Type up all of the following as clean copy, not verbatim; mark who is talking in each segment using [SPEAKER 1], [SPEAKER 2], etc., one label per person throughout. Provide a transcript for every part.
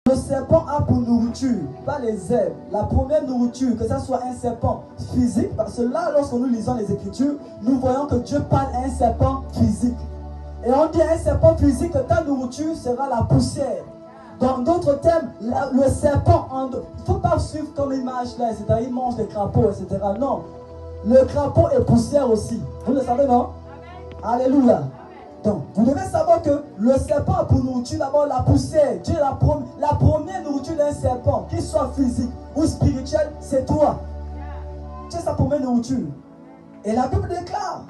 [SPEAKER 1] Le serpent a pour nourriture, pas les herbes. La première nourriture, que ce soit un serpent physique, parce que là, lorsque nous lisons les Écritures, nous voyons que Dieu parle à un serpent physique. Et on dit à un serpent physique que ta nourriture sera la poussière. Dans d'autres termes, le serpent, il ne faut pas suivre comme image là, etc. Il mange des crapauds, etc. Non. Le crapaud est poussière aussi. Vous le savez, non? Amen. Alléluia. Donc, vous devez savoir que le serpent a pour nourriture d'abord la poussière. Dieu, la première nourriture d'un serpent, qu'il soit physique ou spirituel, c'est toi. Tu es sa première nourriture. Et la Bible déclare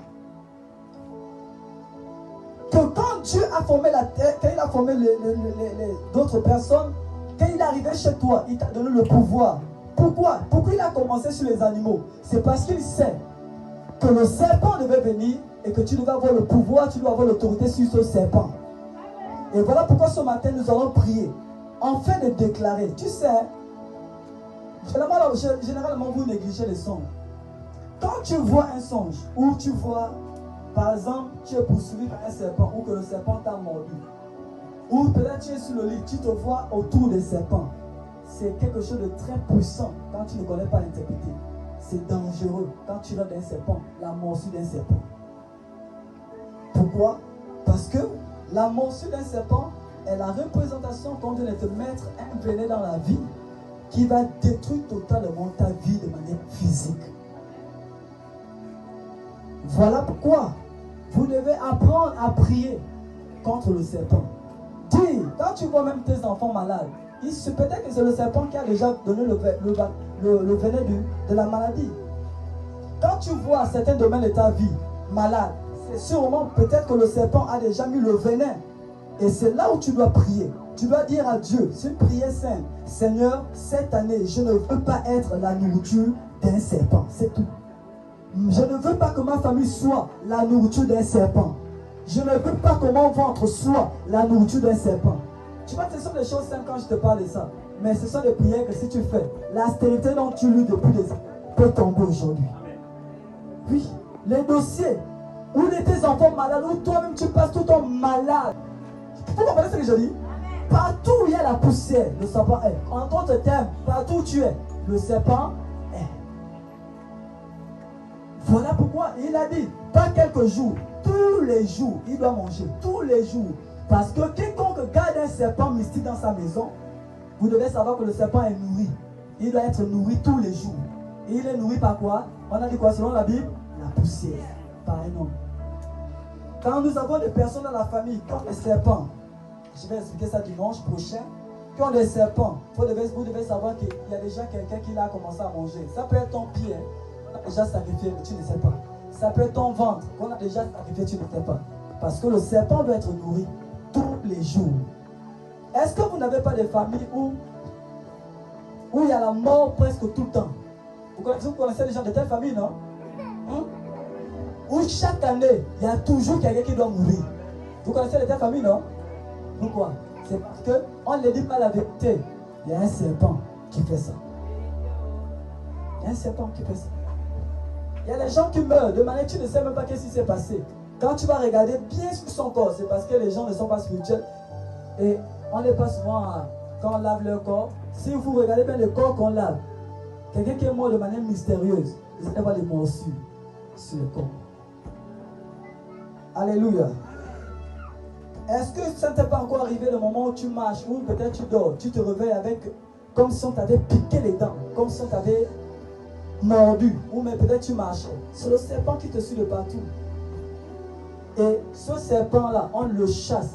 [SPEAKER 1] que quand Dieu a formé la terre, quand il a formé d'autres personnes, quand il est arrivé chez toi, il t'a donné le pouvoir. Pourquoi? Pourquoi il a commencé sur les animaux? C'est parce qu'il sait que le serpent devait venir et que tu devais avoir le pouvoir, tu dois avoir l'autorité sur ce serpent. Et voilà pourquoi ce matin nous allons prier, afin de déclarer. Tu sais, généralement vous négligez les songes. Quand tu vois un songe, ou tu vois, par exemple, tu es poursuivi par un serpent, ou que le serpent t'a mordu, ou peut-être tu es sur le lit, tu te vois autour des serpents. C'est quelque chose de très puissant quand tu ne connais pas l'interpréter. C'est dangereux quand tu regardes un serpent, la morsure d'un serpent. Pourquoi? Parce que la morsure d'un serpent est la représentation qu'on vient de te mettre un venin dans la vie qui va détruire totalement ta vie de manière physique. Voilà pourquoi vous devez apprendre à prier contre le serpent. Dis, quand tu vois même tes enfants malades, peut-être que c'est le serpent qui a déjà donné le venin de la maladie. Quand tu vois certains domaines de ta vie malade, c'est sûrement peut-être que le serpent a déjà mis le venin. Et c'est là où tu dois prier. Tu dois dire à Dieu, c'est une prière simple. Seigneur, cette année, je ne veux pas être la nourriture d'un serpent. C'est tout. Je ne veux pas que ma famille soit la nourriture d'un serpent. Je ne veux pas que mon ventre soit la nourriture d'un serpent. Tu vois, ce sont des choses simples quand je te parle de ça. Mais ce sont des prières que si tu fais, la stérilité dont tu luttes depuis des années peut tomber aujourd'hui. Oui, les dossiers où tes enfants malades, où toi-même tu passes tout ton malade. Vous comprenez ce que je dis? Partout où il y a la poussière, le serpent est. En d'autres termes, partout où tu es, le serpent est. Voilà pourquoi il a dit, pas quelques jours, tous les jours, il doit manger, tous les jours. Parce que quiconque garde un serpent mystique dans sa maison, vous devez savoir que le serpent est nourri. Il doit être nourri tous les jours. Et il est nourri par quoi? On a dit quoi selon la Bible? La poussière, par un homme. Quand nous avons des personnes dans la famille qui ont des serpents, je vais expliquer ça dimanche prochain, qui ont des serpents, vous devez savoir qu'il y a déjà quelqu'un qui a commencé à manger. Ça peut être ton pied, on a déjà sacrifié, mais tu ne sais pas. Ça peut être ton ventre, qu'on a déjà sacrifié, tu ne sais pas. Parce que le serpent doit être nourri tous les jours. Est-ce que vous n'avez pas des familles où il y a la mort presque tout le temps? Vous connaissez les gens de telle famille, non? Où chaque année, il y a toujours quelqu'un qui doit mourir. Vous connaissez les telles familles, non? Pourquoi? C'est parce qu'on ne dit pas la vérité. Il y a un serpent qui fait ça. Il y a un serpent qui fait ça. Il y a des gens qui meurent de manière que tu ne sais même pas qu'est-ce qui s'est passé. Quand tu vas regarder bien sur son corps, c'est parce que les gens ne sont pas spirituels. Et on n'est pas souvent quand on lave leur corps. Si vous regardez bien le corps qu'on lave, quelqu'un qui est mort de manière mystérieuse, vous allez voir les morsures sur le corps. Alléluia. Est-ce que ça ne t'est pas encore arrivé le moment où tu marches, ou peut-être tu dors, tu te réveilles avec, comme si on t'avait piqué les dents, comme si on t'avait mordu, ou mais peut-être tu marchais. C'est le serpent qui te suit de partout. Et ce serpent-là, on le chasse.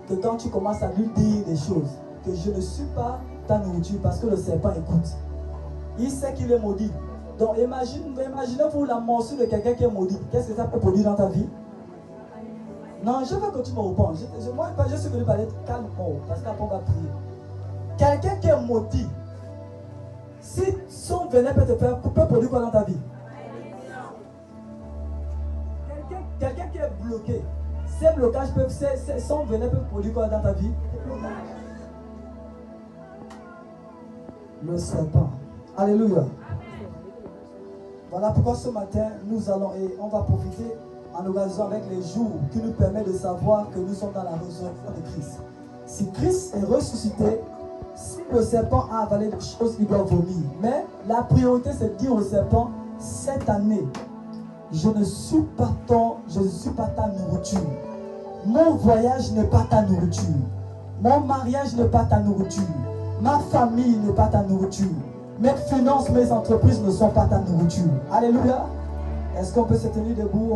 [SPEAKER 1] Que quand tu commences à lui dire des choses, que je ne suis pas ta nourriture, parce que le serpent écoute. Il sait qu'il est maudit. Donc imaginez-vous la morsure de quelqu'un qui est maudit. Qu'est-ce que ça peut produire dans ta vie? Non, je veux que tu me répondes. Moi, je suis venu parler calmement, parce qu'après on va prier. Quelqu'un qui est maudit, si son venin peut produire quoi dans ta vie? Quelqu'un qui est bloqué, ces blocages son venin peut produire quoi dans ta vie? Le serpent. Alléluia. Voilà pourquoi ce matin, nous allons, et on va profiter en organisant avec les jours qui nous permettent de savoir que nous sommes dans la résurrection de Christ. Si Christ est ressuscité, si le serpent a avalé des choses, il doit vomir. Mais la priorité, c'est de dire au serpent, cette année, je ne suis pas ta nourriture. Mon voyage n'est pas ta nourriture. Mon mariage n'est pas ta nourriture. Ma famille n'est pas ta nourriture. Mes finances, mes entreprises ne sont pas ta nourriture. Alléluia. Est-ce qu'on peut se tenir debout?